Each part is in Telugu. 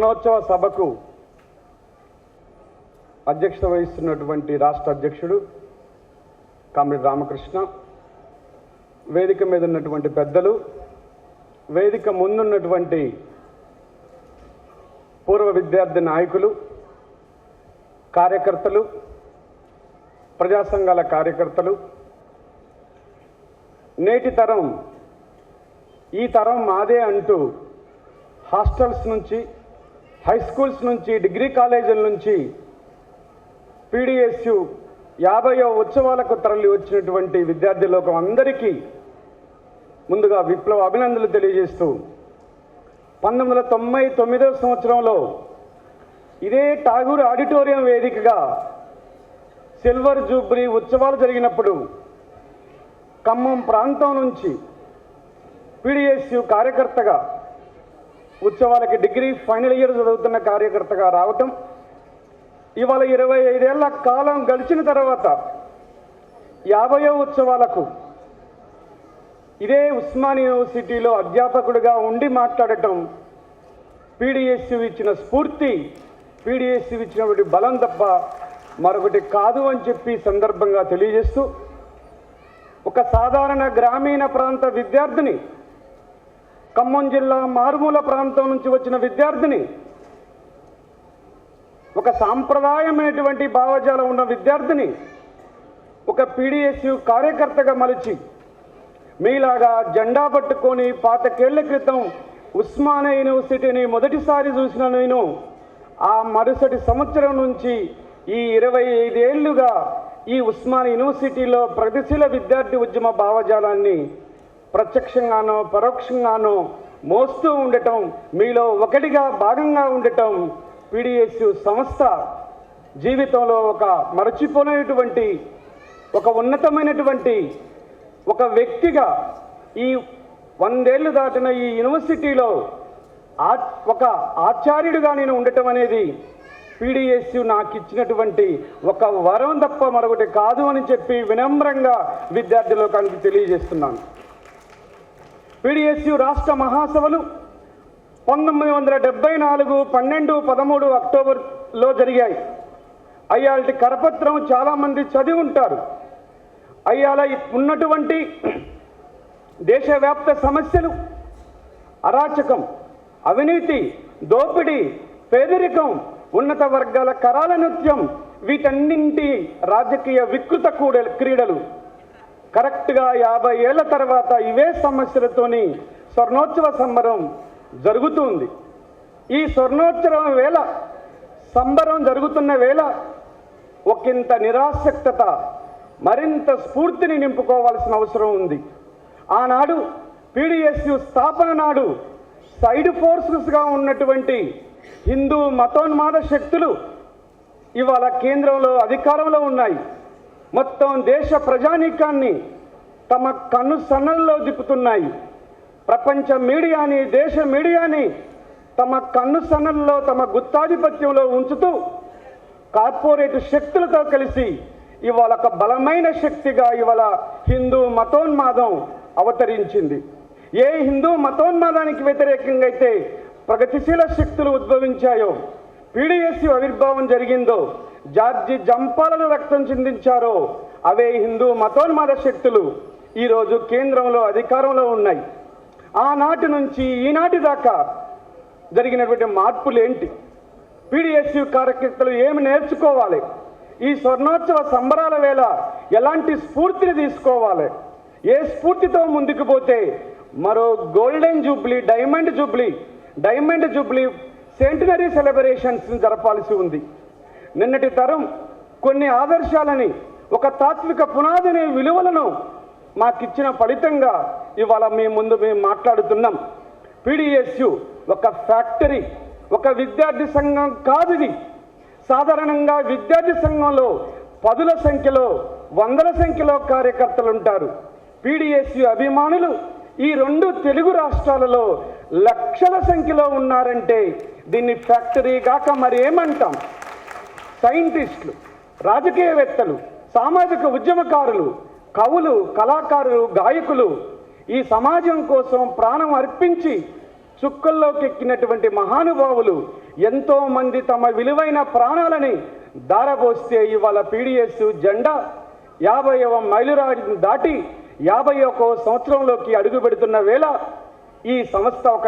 స్వర్ణోత్సవ సభకు అధ్యక్షత వహిస్తున్నటువంటి రాష్ట్ర అధ్యక్షుడు కామ్రేడ్ రామకృష్ణ, వేదిక మీద ఉన్నటువంటి పెద్దలు, వేదిక ముందున్నటువంటి పూర్వ విద్యార్థి నాయకులు, కార్యకర్తలు, ప్రజా సంఘాల కార్యకర్తలు, నేటి తరం ఈ తరం మాదే అంటూ హాస్టల్స్ నుంచి, హై స్కూల్స్ నుంచి, డిగ్రీ కాలేజీల నుంచి పీడిఎస్యు 50వ ఉత్సవాలకు తరలి వచ్చినటువంటి విద్యార్థి లోకం అందరికీ ముందుగా విప్లవ అభినందనలు తెలియజేస్తూ 1999వ సంవత్సరంలో ఇదే ఠాగూర్ ఆడిటోరియం వేదికగా సిల్వర్ జూబ్లీ ఉత్సవాలు జరిగినప్పుడు ఖమ్మం ప్రాంతం నుంచి పీడిఎస్యు కార్యకర్తగా ఉత్సవాలకి డిగ్రీ ఫైనల్ ఇయర్ చదువుతున్న కార్యకర్తగా రావటం, ఇవాళ 25 ఏళ్ల కాలం గడిచిన తర్వాత 50వ ఉత్సవాలకు ఇదే ఉస్మానియా యూనివర్సిటీలో అధ్యాపకుడిగా ఉండి మాట్లాడటం పీడిఎస్యు ఇచ్చిన స్ఫూర్తి, పీడిఎస్యు ఇచ్చినటువంటి బలం తప్ప మరొకటి కాదు అని చెప్పి సందర్భంగా తెలియజేస్తూ, ఒక సాధారణ గ్రామీణ ప్రాంత విద్యార్థిని, ఖమ్మం జిల్లా మారుమూల ప్రాంతం నుంచి వచ్చిన విద్యార్థిని, ఒక సాంప్రదాయమైనటువంటి భావజాలం ఉన్న విద్యార్థిని ఒక పీడిఎస్యు కార్యకర్తగా మలిచి మీలాగా జెండా పట్టుకొని 25 ఏళ్ల క్రితం ఉస్మానియా యూనివర్సిటీని మొదటిసారి చూసిన నేను ఆ మరుసటి సంవత్సరం నుంచి ఈ 25 ఏళ్లుగా ఈ ఉస్మానియా యూనివర్సిటీలో ప్రగతిశీల విద్యార్థి ఉద్యమ భావజాలాన్ని ప్రత్యక్షంగానో పరోక్షంగానో మోస్తూ ఉండటం, మీలో ఒకటిగా భాగంగా ఉండటం పీడిఎస్యు సంస్థ జీవితంలో ఒక మరచిపోలేనటువంటి, ఒక ఉన్నతమైనటువంటి ఒక వ్యక్తిగా ఈ 100 ఏళ్లు దాటిన ఈ యూనివర్సిటీలో ఒక ఆచార్యుడిగా నేను ఉండటం అనేది పీడిఎస్యు నాకు ఇచ్చినటువంటి ఒక వరం తప్ప మరొకటి కాదు అని చెప్పి వినమ్రంగా విద్యార్థి లోకానికి తెలియజేస్తున్నాను. పీడిఎస్యు రాష్ట్ర మహాసభలు 1974 12, 13 అక్టోబర్లో జరిగాయి. అయ్యాల్టి కరపత్రం చాలామంది చదివి ఉంటారు. అయ్యాల ఉన్నటువంటి దేశవ్యాప్త సమస్యలు, అరాచకం, అవినీతి, దోపిడీ, పేదరికం, ఉన్నత వర్గాల కరాల నృత్యం, వీటన్నింటి రాజకీయ వికృత క్రీడలు కరెక్ట్గా 50 ఏళ్ల తర్వాత ఇవే సమస్యలతోని స్వర్ణోత్సవ సంబరం జరుగుతుంది. ఈ స్వర్ణోత్సవం వేళ, సంబరం జరుగుతున్న వేళ ఒకంత నిరాసక్తత, మరింత స్ఫూర్తిని నింపుకోవాల్సిన అవసరం ఉంది. ఆనాడు పీడిఎస్యు స్థాపన నాడు సైడ్ ఫోర్సెస్గా ఉన్నటువంటి హిందూ మతోన్మాద శక్తులు ఇవాళ కేంద్రంలో అధికారంలో ఉన్నాయి. మొత్తం దేశ ప్రజానీకాన్ని తమ కన్ను సన్నల్లో దిప్పుతున్నాయి. ప్రపంచ మీడియాని, దేశ మీడియాని తమ కన్ను సన్నల్లో, తమ గుత్తాధిపత్యంలో ఉంచుతూ కార్పొరేట్ శక్తులతో కలిసి ఇవాళ ఒక బలమైన శక్తిగా ఇవాళ హిందూ మతోన్మాదం అవతరించింది. ఏ హిందూ మతోన్మాదానికి వ్యతిరేకంగా అయితే ప్రగతిశీల శక్తులు ఉద్భవించాయో, పీడిఎస్యు ఆవిర్భావం జరిగిందో, జార్జి జంపాలను రక్తం చిందించారో, అవే హిందూ మతోన్మాద శక్తులు ఈరోజు కేంద్రంలో అధికారంలో ఉన్నాయి. ఆనాటి నుంచి ఈనాటి దాకా జరిగినటువంటి మార్పులు ఏంటి? పీడిఎస్యు కార్యకర్తలు ఏమి నేర్చుకోవాలి? ఈ స్వర్ణోత్సవ సంబరాల వేళ ఎలాంటి స్ఫూర్తిని తీసుకోవాలి? ఏ స్ఫూర్తితో ముందుకు పోతే మరో golden jubilee, diamond jubilee centenary celebrations జరపాల్సి ఉంది. నిన్నటి తరం కొన్ని ఆదర్శాలని, ఒక తాత్విక పునాదిని, విలువలను మాకిచ్చిన ఫలితంగా ఇవాళ మీ ముందు మేము మాట్లాడుతున్నాం. పీడిఎస్యు ఒక ఫ్యాక్టరీ, ఒక విద్యార్థి సంఘం కాదు. ఇది సాధారణంగా విద్యార్థి సంఘంలో 10ల సంఖ్యలో, 100ల సంఖ్యలో కార్యకర్తలు ఉంటారు. పీడిఎస్యు అభిమానులు ఈ 2 తెలుగు రాష్ట్రాలలో లక్షల సంఖ్యలో ఉన్నారంటే దీన్ని ఫ్యాక్టరీ కాక మరి ఏమంటాం? సైంటిస్టులు, రాజకీయవేత్తలు, సామాజిక ఉద్యమకారులు, కవులు, కళాకారులు, గాయకులు ఈ సమాజం కోసం ప్రాణం అర్పించి చుక్కల్లోకి ఎక్కినటువంటి మహానుభావులు ఎంతోమంది తమ విలువైన ప్రాణాలని దారపోస్తే ఇవాళ పీడిఎస్ జెండా 50వ మైలురాయిని దాటి 51వ సంవత్సరంలోకి అడుగు పెడుతున్న వేళ ఈ సంస్థ ఒక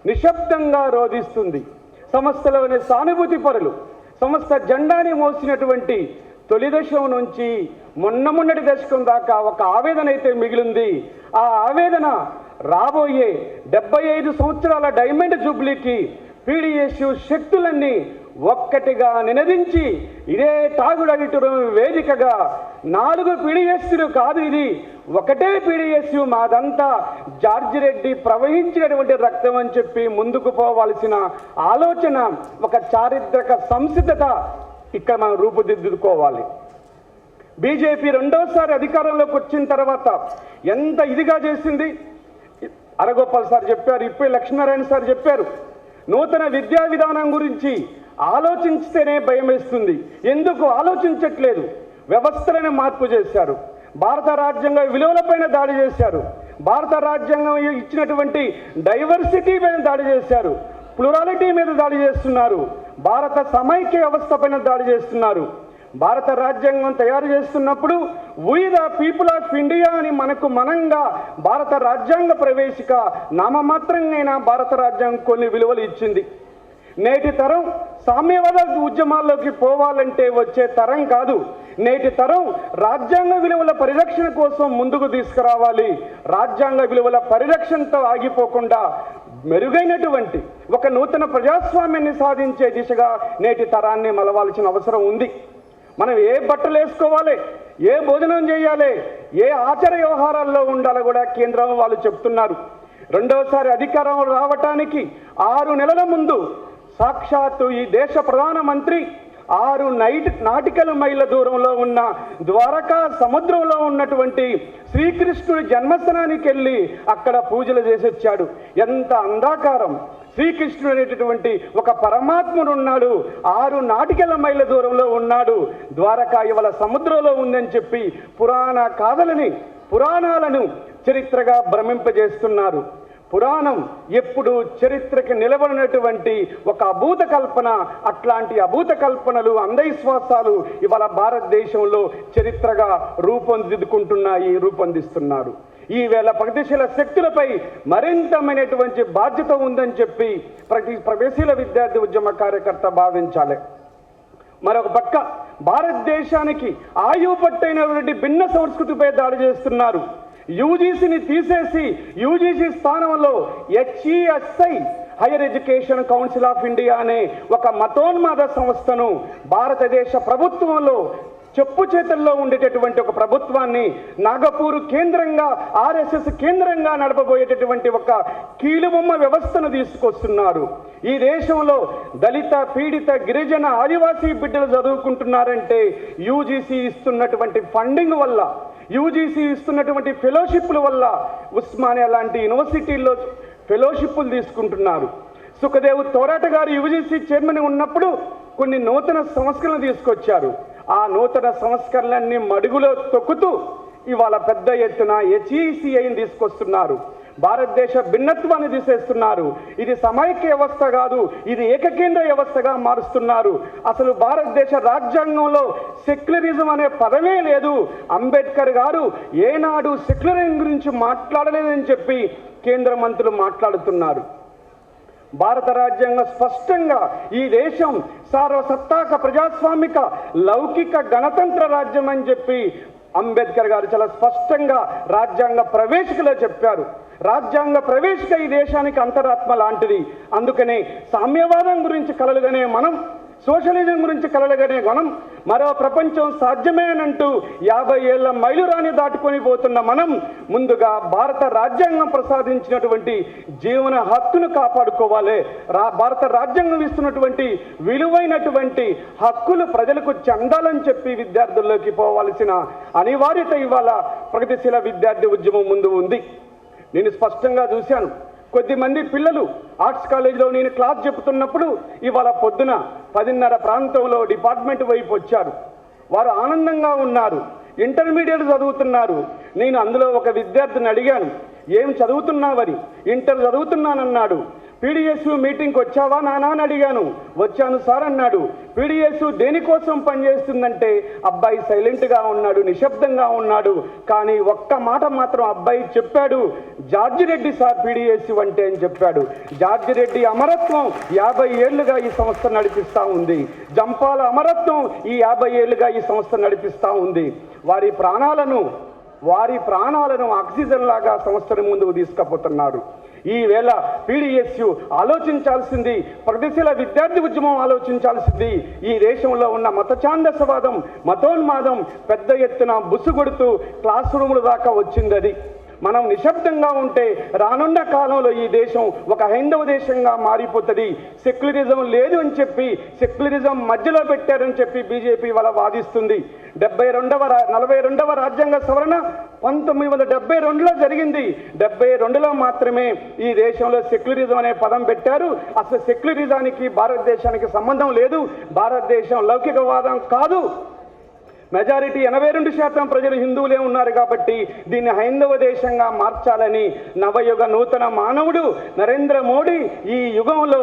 నిశ్శబ్దంగా రోధిస్తుంది. సంస్థలోని సానుభూతి పరులు సంస్థ జెండాని మోసినటువంటి తొలి దశకం నుంచి మొన్నటి దశకం దాకా ఒక ఆవేదన అయితే మిగిలింది. ఆ ఆవేదన రాబోయే 75 సంవత్సరాల డైమండ్ జూబ్లీకి పీడిఎస్ శక్తులన్నీ ఒక్కటిగా నినదించి ఇదే తాగుడగిటురం వేదికగా 4 పీడిఎస్లు కాదు, ఇది ఒకటే పీడిఎస్, మాదంతా జార్జి రెడ్డి ప్రవహించినటువంటి రక్తం అని చెప్పి ముందుకు పోవాల్సిన ఆలోచన, ఒక చారిత్రక సంసిద్ధత ఇక్కడ మనం రూపుదిద్దుకోవాలి. బీజేపీ రెండోసారి అధికారంలోకి వచ్చిన తర్వాత ఎంత ఇదిగా చేసింది. అరగోపాల్ సార్ చెప్పారు, ఇప్పుడు లక్ష్మీనారాయణ సార్ చెప్పారు, నూతన విద్యా విధానం గురించి ఆలోచిస్తేనే భయం వేస్తుంది. ఎందుకు ఆలోచించట్లేదు? వ్యవస్థలను మార్పు చేశారు, భారత రాజ్యాంగ విలువలపైన దాడి చేశారు, భారత రాజ్యాంగం ఇచ్చినటువంటి డైవర్సిటీ పైన దాడి చేశారు, ప్లూరాలిటీ మీద దాడి చేస్తున్నారు, భారత సమైక్య వ్యవస్థ పైన దాడి చేస్తున్నారు. భారత రాజ్యాంగం తయారు చేస్తున్నప్పుడు we the people of India అని మనంగా భారత రాజ్యాంగ ప్రవేశిక నామమాత్రంగా భారత రాజ్యాంగం కొన్ని విలువలు ఇచ్చింది. నేటి తరం సామ్యవాద ఉద్యమాల్లోకి పోవాలంటే వచ్చే తరం కాదు. నేటి తరం రాజ్యాంగ విలువల పరిరక్షణ కోసం ముందుకు తీసుకురావాలి. రాజ్యాంగ విలువల పరిరక్షణతో ఆగిపోకుండా మెరుగైనటువంటి ఒక నూతన ప్రజాస్వామ్యాన్ని సాధించే దిశగా నేటి తరాన్ని మలవాల్సిన అవసరం ఉంది. మనం ఏ బట్టలు వేసుకోవాలి, ఏ భోజనం చేయాలి, ఏ ఆచార వ్యవహారాల్లో ఉండాలో కూడా కేంద్రం వాళ్ళు చెప్తున్నారు. రెండోసారి అధికారం రావటానికి 6 నెలల ముందు సాక్షాత్తు ఈ దేశ ప్రధానమంత్రి 6 నాటికల మైళ్ళ దూరంలో ఉన్న ద్వారకా సముద్రంలో ఉన్నటువంటి శ్రీకృష్ణుడి జన్మస్థానానికి వెళ్ళి అక్కడ పూజలు చేసొచ్చాడు. ఎంత అంధాకారం! శ్రీకృష్ణుడు అనేటటువంటి ఒక పరమాత్ముడు ఉన్నాడు, 6 నాటికల మైళ్ళ దూరంలో ఉన్నాడు. ద్వారకా ఇవాళ సముద్రంలో ఉందని చెప్పి పురాణాలను చరిత్రగా భ్రమింపజేస్తున్నారు. పురాణం ఎప్పుడు చరిత్రకి నిలబడినటువంటి ఒక అభూత కల్పన. అట్లాంటి అభూత కల్పనలు, అంధవిశ్వాసాలు ఇవాళ భారతదేశంలో చరిత్రగా రూపొందిస్తున్నారు. ఈవేళ ప్రగతిశీల శక్తులపై మరింతమైనటువంటి బాధ్యత ఉందని చెప్పి ప్రగతిశీల విద్యార్థి ఉద్యమ కార్యకర్త భావించాలి. మరొక పక్క భారతదేశానికి ఆయువు పట్టైనటువంటి భిన్న సంస్కృతిపై దాడి చేస్తున్నారు. యూజీసీని తీసేసి యూజీసీ స్థానంలో HESI higher education council of India అనే ఒక మతోన్మాద సంస్థను భారతదేశ ప్రభుత్వంలో చెప్పు చేతుల్లో ఉండేటటువంటి ఒక ప్రభుత్వాన్ని నాగపూర్ కేంద్రంగా RSS కేంద్రంగా నడపబోయేటటువంటి ఒక కీలుబొమ్మ వ్యవస్థను తీసుకొస్తున్నారు. ఈ దేశంలో దళిత, పీడిత, గిరిజన, ఆదివాసీ బిడ్డలు చదువుకుంటున్నారంటే యూజీసీ ఇస్తున్నటువంటి ఫండింగ్ వల్ల, యూజీసీ ఇస్తున్నటువంటి ఫెలోషిప్ల వల్ల. ఉస్మానియా లాంటి యూనివర్సిటీల్లో ఫెలోషిప్లు తీసుకుంటున్నారు. సుఖదేవ్ తోరాట గారు యూజీసీ చైర్మన్ ఉన్నప్పుడు కొన్ని నూతన సంస్కరణలు తీసుకొచ్చారు. ఆ నూతన సంస్కరణలన్నీ మడుగులో తొక్కుతూ ఇవాళ పెద్ద ఎత్తున HECIని తీసుకొస్తున్నారు. భారతదేశ భిన్నత్వాన్ని తీసేస్తున్నారు. ఇది సమైక్య వ్యవస్థ కాదు, ఇది ఏకకేంద్ర వ్యవస్థగా మారుస్తున్నారు. అసలు భారతదేశ రాజ్యాంగంలో సెక్యులరిజం అనే పదమే లేదు. అంబేద్కర్ గారు ఏనాడు సెక్యులరిజం గురించి మాట్లాడలేదని చెప్పి కేంద్ర మంత్రులు మాట్లాడుతున్నారు. భారత రాజ్యాంగం స్పష్టంగా ఈ దేశం సార్వసత్తాక ప్రజాస్వామిక లౌకిక గణతంత్ర రాజ్యం అని చెప్పి అంబేద్కర్ గారు చాలా స్పష్టంగా రాజ్యాంగ ప్రవేశికలో చెప్పారు. రాజ్యాంగ ప్రవేశిక ఈ దేశానికి అంతరాత్మ లాంటిది. అందుకనే సామ్యవాదం గురించి కలలుగానే మనం, సోషలిజం గురించి కలలుగానే మనం, మరో ప్రపంచం సాధ్యమే అనంటూ 50 ఏళ్ల మైలురాని దాటుకొని పోతున్న మనం ముందుగా భారత రాజ్యాంగం ప్రసాదించినటువంటి జీవన హక్కును కాపాడుకోవాలి. భారత రాజ్యాంగం ఇస్తున్నటువంటి విలువైనటువంటి హక్కులు ప్రజలకు చెందాలని చెప్పి విద్యార్థుల్లోకి పోవాల్సిన అనివార్యత ఇవాళ ప్రగతిశీల విద్యార్థి ఉద్యమం ముందు ఉంది. నేను స్పష్టంగా చూశాను. కొద్దిమంది పిల్లలు ఆర్ట్స్ కాలేజీలో నేను క్లాస్ చెప్తున్నప్పుడు ఇవాళ పొద్దున 10:30 ప్రాంతంలో డిపార్ట్మెంట్ వైపు వచ్చారు. వారు ఆనందంగా ఉన్నారు, ఇంటర్మీడియట్ చదువుతున్నారు. నేను అందులో ఒక విద్యార్థిని అడిగాను, ఏం చదువుతున్నావని. ఇంటర్ చదువుతున్నానన్నాడు. పీడిఎస్యు మీటింగ్కి వచ్చావా నానా అని అడిగాను. వచ్చాను సార్ అన్నాడు. పీడిఎస్యు దేనికోసం పనిచేస్తుందంటే అబ్బాయి సైలెంట్గా ఉన్నాడు, నిశ్శబ్దంగా ఉన్నాడు. కానీ ఒక్క మాట మాత్రం అబ్బాయి చెప్పాడు, జార్జి రెడ్డి సార్ పీడిఎస్యు అంటే అని చెప్పాడు. జార్జి రెడ్డి అమరత్వం 50 ఏళ్లుగా ఈ సంస్థ నడిపిస్తూ ఉంది. జంపాల అమరత్వం ఈ 50 ఏళ్లుగా ఈ సంస్థ నడిపిస్తూ ఉంది. వారి ప్రాణాలను ఆక్సిజన్ లాగా సంస్థను ముందుకు తీసుకుపోతున్నారు. ఈవేళ పీడిఎస్యు ఆలోచించాల్సింది, ప్రగతిశీల విద్యార్థి ఉద్యమం ఆలోచించాల్సింది, ఈ దేశంలో ఉన్న మత ఛాందసవాదం, మతోన్మాదం పెద్ద ఎత్తున బుస్సుగొడుతూ క్లాస్ రూముల దాకా వచ్చింది. అది మనం నిశ్శబ్దంగా ఉంటే రానున్న కాలంలో ఈ దేశం ఒక హైందవ దేశంగా మారిపోతుంది. సెక్యులరిజం లేదు అని చెప్పి, సెక్యులరిజం మధ్యలో పెట్టారని చెప్పి బీజేపీ వాళ్ళ వాదిస్తుంది. 42వ రాజ్యాంగ సవరణ 1972లో జరిగింది. 72లో మాత్రమే ఈ దేశంలో సెక్యులరిజం అనే పదం పెట్టారు. అసలు సెక్యులరిజానికి భారతదేశానికి సంబంధం లేదు. భారతదేశం లౌకికవాదం కాదు. మెజారిటీ 82% ప్రజలు హిందువులే ఉన్నారు కాబట్టి దీన్ని హైందవ దేశంగా మార్చాలని నవయుగ నూతన మానవుడు నరేంద్ర మోడీ ఈ యుగంలో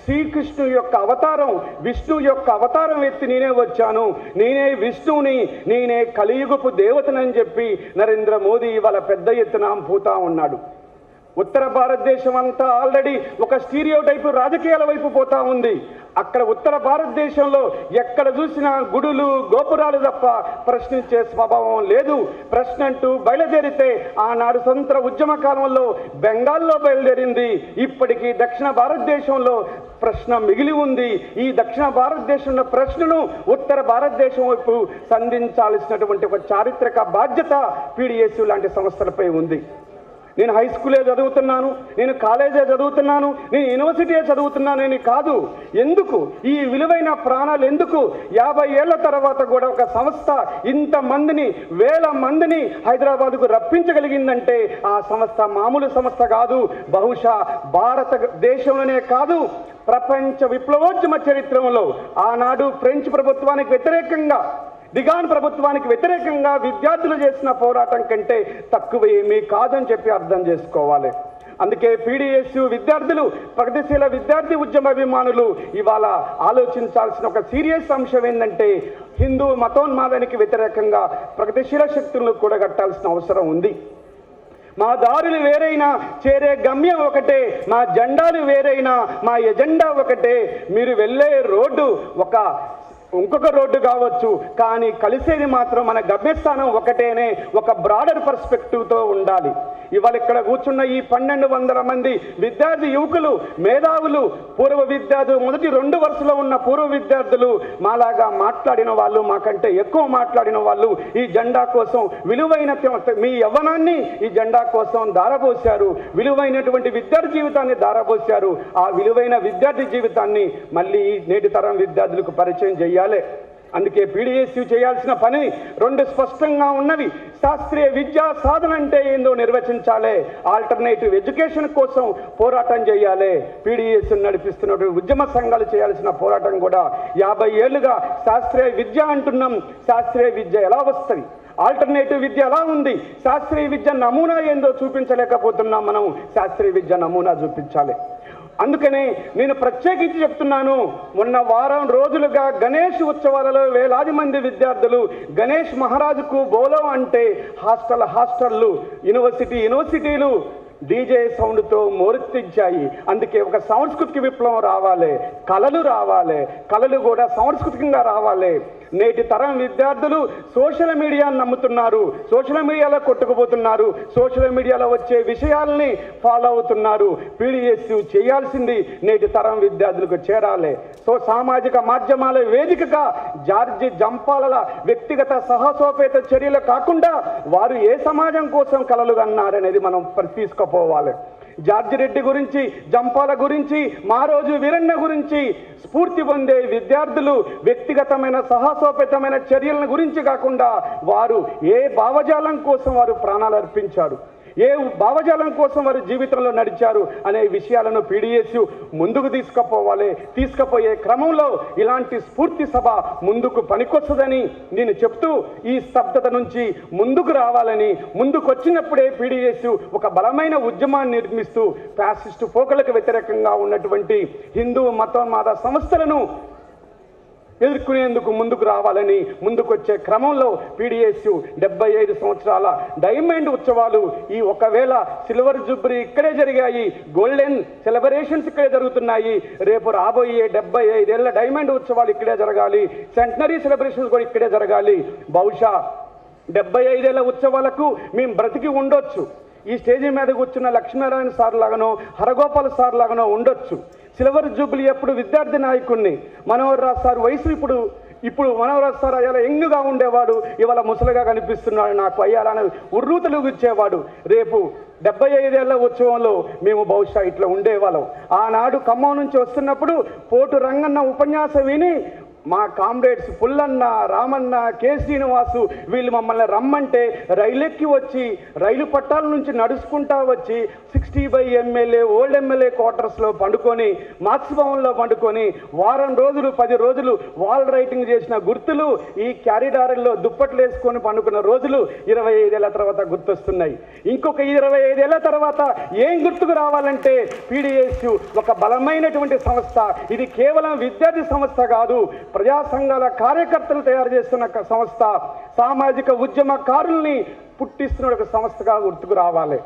శ్రీకృష్ణు యొక్క అవతారం, విష్ణు యొక్క అవతారం ఎత్తి నేనే వచ్చాను, నేనే విష్ణువుని, నేనే కలియుగపు దేవతనని చెప్పి నరేంద్ర మోదీ ఇవాళ పెద్ద ఎత్తున పోతా ఉన్నాడు. ఉత్తర భారతదేశం అంతా ఆల్రెడీ ఒక స్టీరియోటైపు రాజకీయాల వైపు పోతా ఉంది. అక్కడ ఉత్తర భారతదేశంలో ఎక్కడ చూసినా గుడులు, గోపురాలు తప్ప ప్రశ్నించే స్వభావం లేదు. ప్రశ్న అంటూ బయలుదేరితే ఆనాడు స్వతంత్ర ఉద్యమ కాలంలో బెంగాల్లో బయలుదేరింది. ఇప్పటికీ దక్షిణ భారతదేశంలో ప్రశ్న మిగిలి ఉంది. ఈ దక్షిణ భారతదేశంలో ప్రశ్నను ఉత్తర భారతదేశం వైపు సంధించాల్సినటువంటి ఒక చారిత్రక బాధ్యత పీడిఎస్యు లాంటి సంస్థలపై ఉంది. నేను హై స్కూలే చదువుతున్నాను, నేను కాలేజే చదువుతున్నాను, నేను యూనివర్సిటీయే చదువుతున్నానని కాదు. ఎందుకు ఈ విలువైన ప్రాణాలు ఎందుకు? 50 ఏళ్ల తర్వాత కూడా ఒక సంస్థ ఇంతమందిని, వేల మందిని హైదరాబాద్కు రప్పించగలిగిందంటే ఆ సంస్థ మామూలు సంస్థ కాదు. బహుశా భారతదేశంలోనే కాదు, ప్రపంచ విప్లవోద్యమ చరిత్రలో ఆనాడు ఫ్రెంచ్ ప్రభుత్వానికి వ్యతిరేకంగా, డిగాన్ ప్రభుత్వానికి వ్యతిరేకంగా విద్యార్థులు చేసిన పోరాటం కంటే తక్కువ ఏమీ కాదని చెప్పి అర్థం చేసుకోవాలి. అందుకే పీడిఎస్యు విద్యార్థులు, ప్రగతిశీల విద్యార్థి ఉద్యమ అభిమానులు ఇవాళ ఆలోచించాల్సిన ఒక సీరియస్ అంశం ఏంటంటే హిందూ మతోన్మాదానికి వ్యతిరేకంగా ప్రగతిశీల శక్తులను కూడగట్టాల్సిన అవసరం ఉంది. మా దారులు వేరైనా చేరే గమ్యం ఒకటే, మా జెండాలు వేరైనా మా ఎజెండా ఒకటే. మీరు వెళ్ళే రోడ్డు ఇంకొక రోడ్డు కావచ్చు, కానీ కలిసేది మాత్రం మన గమ్యస్థానం ఒకటేనే. ఒక బ్రాడర్ పర్స్పెక్టివ్తో ఉండాలి. ఇవాళ ఇక్కడ కూర్చున్న ఈ 1200 మంది విద్యార్థి యువకులు, మేధావులు, పూర్వ విద్యార్థులు, మొదటి 2 వరుసలో ఉన్న పూర్వ విద్యార్థులు మాలాగా మాట్లాడిన వాళ్ళు, మాకంటే ఎక్కువ మాట్లాడిన వాళ్ళు ఈ జెండా కోసం విలువైన మీ యవ్వనాన్ని ఈ జెండా కోసం దారపోశారు. విలువైనటువంటి విద్యార్థి జీవితాన్ని దారపోశారు. ఆ విలువైన విద్యార్థి జీవితాన్ని మళ్ళీ నేటి తరం విద్యార్థులకు పరిచయం చేయాలి. అందుకే పీడిఎస్యు చేయాల్సిన పని 2 స్పష్టంగా ఉన్నవి. శాస్త్రీయ విద్యా సాధన అంటే ఏందో నిర్వచించాలి. ఆల్టర్నేటివ్ ఎడ్యుకేషన్ కోసం పోరాటం చేయాలి. పీడిఎస్యు నడిపిస్తున్నటువంటి ఉద్యమ సంఘాలు చేయాల్సిన పోరాటం కూడా 50 ఏళ్లుగా శాస్త్రీయ విద్య అంటున్నాం. శాస్త్రీయ విద్య ఎలా వస్తుంది? ఆల్టర్నేటివ్ విద్య ఎలా ఉంది? శాస్త్రీయ విద్య నమూనా ఏందో చూపించలేకపోతున్నాం. మనం శాస్త్రీయ విద్య నమూనా చూపించాలి. అందుకనే నేను ప్రత్యేకించి చెప్తున్నాను, మొన్న వారం రోజులుగా గణేష్ ఉత్సవాలలో వేలాది మంది విద్యార్థులు గణేష్ మహారాజుకు బోలో అంటే హాస్టళ్ళు, యూనివర్సిటీలు డీజే సౌండ్తో మోరెత్తించాయి. అందుకే ఒక సాంస్కృతిక విప్లవం రావాలి, కళలు రావాలి, కళలు కూడా సాంస్కృతికంగా రావాలి. నేటి తరం విద్యార్థులు సోషల్ మీడియాను నమ్ముతున్నారు, సోషల్ మీడియాలో కొట్టుకుపోతున్నారు, సోషల్ మీడియాలో వచ్చే విషయాల్ని ఫాలో అవుతున్నారు. పీడిఎస్యు చేయాల్సింది నేటి తరం విద్యార్థులకు చేరాలి. సామాజిక మాధ్యమాల వేదికగా జార్జి జంపాల వ్యక్తిగత సాహసోపేత చర్యలు కాకుండా వారు ఏ సమాజం కోసం కలలు కన్నారనేది మనం తీసుకోపోవాలి. జార్జి రెడ్డి గురించి, జంపాల గురించి, మారోజు వీరన్న గురించి స్ఫూర్తి పొందే విద్యార్థులు వ్యక్తిగతమైన సాహసోపేతమైన చర్యల గురించి కాకుండా వారు ఏ భావజాలం కోసం వారు ప్రాణాలు అర్పించారు, ఏ భావజాలం కోసం వారి జీవితంలో నడిచారు అనే విషయాలను పీడిఎస్ ముందుకు తీసుకుపోయే క్రమంలో ఇలాంటి స్ఫూర్తి సభ ముందుకు పనికొస్తదని నేను చెప్తూ ఈ స్తబ్దత నుంచి ముందుకు రావాలని, ముందుకు వచ్చినప్పుడే పీడిఎస్ ఒక బలమైన ఉద్యమాన్ని నిర్మిస్తూ ఫ్యాసిస్టు పోకలకు వ్యతిరేకంగా ఉన్నటువంటి హిందూ మతోన్మాద సంస్థలను ఎదుర్కొనేందుకు ముందుకు రావాలని ముందుకొచ్చే క్రమంలో పీడిఎస్ 75 సంవత్సరాల డైమండ్ ఉత్సవాలు ఈ ఒకవేళ సిల్వర్ జూబ్లీ ఇక్కడే జరిగాయి, గోల్డెన్ సెలబ్రేషన్స్ ఇక్కడే జరుగుతున్నాయి, రేపు రాబోయే 75 ఏళ్ల డైమండ్ ఉత్సవాలు ఇక్కడే జరగాలి, సెంటనరీ సెలబ్రేషన్స్ కూడా ఇక్కడే జరగాలి. బహుశా 75 ఏళ్ల ఉత్సవాలకు మేము బ్రతికి ఉండొచ్చు, ఈ స్టేజీ మీద కూర్చున్న లక్ష్మీనారాయణ సార్ లాగానో హరగోపాల్ సార్ లాగానో ఉండొచ్చు. సిల్వర్ జూబ్లీ అప్పుడు విద్యార్థి నాయకుడిని, మనోహర్ రాజ్ సార్ వయసు ఇప్పుడు మనోహర్ రాజ్ సార్ అయ్యాల యంగ్గా ఉండేవాడు, ఇవాళ ముసలిగా కనిపిస్తున్నాడు, నాకు అయ్యాలని ఉర్రూతలు ఇచ్చేవాడు. రేపు 75 ఏళ్ల ఉత్సవంలో మేము బహుశా ఇట్లా ఉండేవాళ్ళం. ఆనాడు ఖమ్మం నుంచి వస్తున్నప్పుడు పోటు రంగన్న ఉపన్యాసం విని మా కామ్రేడ్స్ పుల్లన్న, రామన్న, కె శ్రీనివాసు వీళ్ళు మమ్మల్ని రమ్మంటే రైలెక్కి వచ్చి రైలు పట్టాల నుంచి నడుచుకుంటా వచ్చి 60 ఎమ్మెల్యే ఓల్డ్ ఎమ్మెల్యే క్వార్టర్స్లో పండుకొని, మార్క్స్ భవన్లో పండుకొని వారం రోజులు 10 రోజులు వాల్ రైటింగ్ చేసిన గుర్తులు ఈ క్యారిడార్లో దుప్పట్లు వేసుకొని పండుకున్న రోజులు 25 ఏళ్ల తర్వాత గుర్తొస్తున్నాయి. ఇంకొక 25 ఏళ్ల తర్వాత ఏం గుర్తుకు రావాలంటే పీడిఎస్ ఒక బలమైనటువంటి సంస్థ. ఇది కేవలం విద్యార్థి సంస్థ కాదు, ప్రజా సంఘాల కార్యకర్తలు తయారు చేస్తున్న సంస్థ, సామాజిక ఉద్యమకారుల్ని పుట్టిస్తున్న ఒక సంస్థగా గుర్తుకు రావాలి.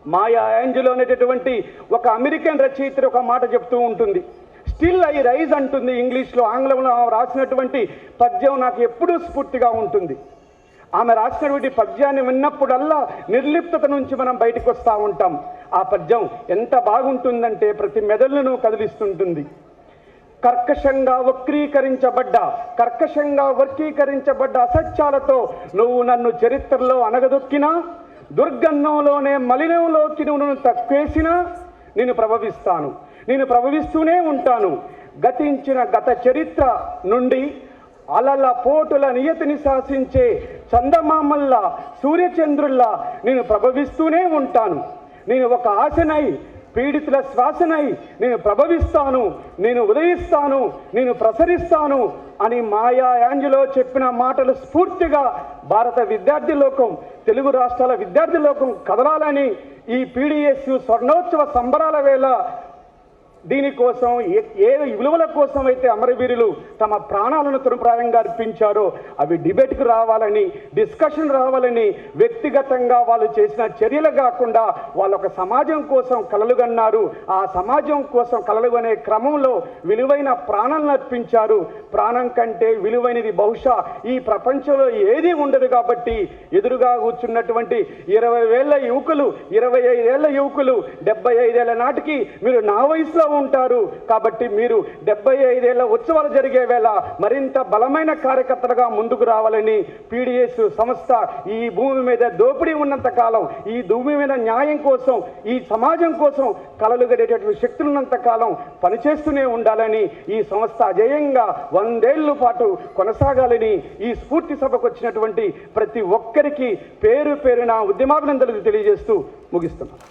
మాయా యాంజెలో అనేటటువంటి ఒక అమెరికన్ రచయిత్రి ఒక మాట చెప్తూ ఉంటుంది, స్టిల్ ఐ రైజ్ అంటుంది ఇంగ్లీష్లో. ఆంగ్లంలో రాసినటువంటి పద్యం నాకు ఎప్పుడూ స్ఫూర్తిగా ఉంటుంది. ఆమె రాసినటువంటి పద్యాన్ని విన్నప్పుడల్లా నిర్లిప్తత నుంచి మనం బయటకు వస్తూ ఉంటాం. ఆ పద్యం ఎంత బాగుంటుందంటే ప్రతి మెదళ్ళను కదిలిస్తుంటుంది. కర్కశంగా వర్గీకరించబడ్డ అసత్యాలతో నువ్వు నన్ను చరిత్రలో అనగదొక్కినా, దుర్గన్నంలోనే మలినంలోకి నువ్వు తక్కువేసినా నేను ప్రభవిస్తూనే ఉంటాను. గతించిన గత చరిత్ర నుండి అలల పోటుల నియతిని శాసించే చందమామల్లా సూర్యచంద్రుల్లా నేను ప్రభవిస్తూనే ఉంటాను. నేను ఒక ఆశనై, పీడితుల శ్వాసనై నేను ప్రభవిస్తాను, నేను ఉదయిస్తాను, నేను ప్రసరిస్తాను అని మాయా యాంజెలో చెప్పిన మాటలు స్ఫూర్తిగా భారత విద్యార్థి లోకం, తెలుగు రాష్ట్రాల విద్యార్థి లోకం కదలాలని ఈ పీడిఎస్ స్వర్ణోత్సవ సంబరాల వేళ దీనికోసం ఏ విలువల కోసం అయితే అమరవీరులు తమ ప్రాణాలను తృణప్రాయంగా అర్పించారో అవి డిబేట్కి రావాలని, డిస్కషన్ రావాలని, వ్యక్తిగతంగా వాళ్ళు చేసిన చర్యలు కాకుండా వాళ్ళు ఒక సమాజం కోసం కలలుగన్నారు. ఆ సమాజం కోసం కలలుగనే క్రమంలో విలువైన ప్రాణాలను అర్పించారు. ప్రాణం కంటే విలువైనది బహుశా ఈ ప్రపంచంలో ఏదీ ఉండదు. కాబట్టి ఎదురుగా కూర్చున్నటువంటి 20 ఏళ్ల యువకులు, 25 ఏళ్ల యువకులు 75 ఏళ్ల నాటికి మీరు నా వయసులో ఉంటారు. కాబట్టి మీరు 75 ఏళ్ల ఉత్సవాలు జరిగే వేళ మరింత బలమైన కార్యకర్తలుగా ముందుకు రావాలని పీడిఎస్ సంస్థ ఈ భూమి మీద దోపిడీ ఉన్నంత కాలం, ఈ భూమి మీద న్యాయం కోసం, ఈ సమాజం కోసం కలలు గడేటటువంటి శక్తులున్నంత కాలం పనిచేస్తూనే ఉండాలని ఈ సంస్థ అజేయంగా 100 ఏళ్ల పాటు కొనసాగాలని ఈ స్ఫూర్తి సభకు వచ్చినటువంటి ప్రతి ఒక్కరికి పేరు పేరున ఉద్యమాభినందనలు తెలియజేస్తూ ముగిస్తున్నాను.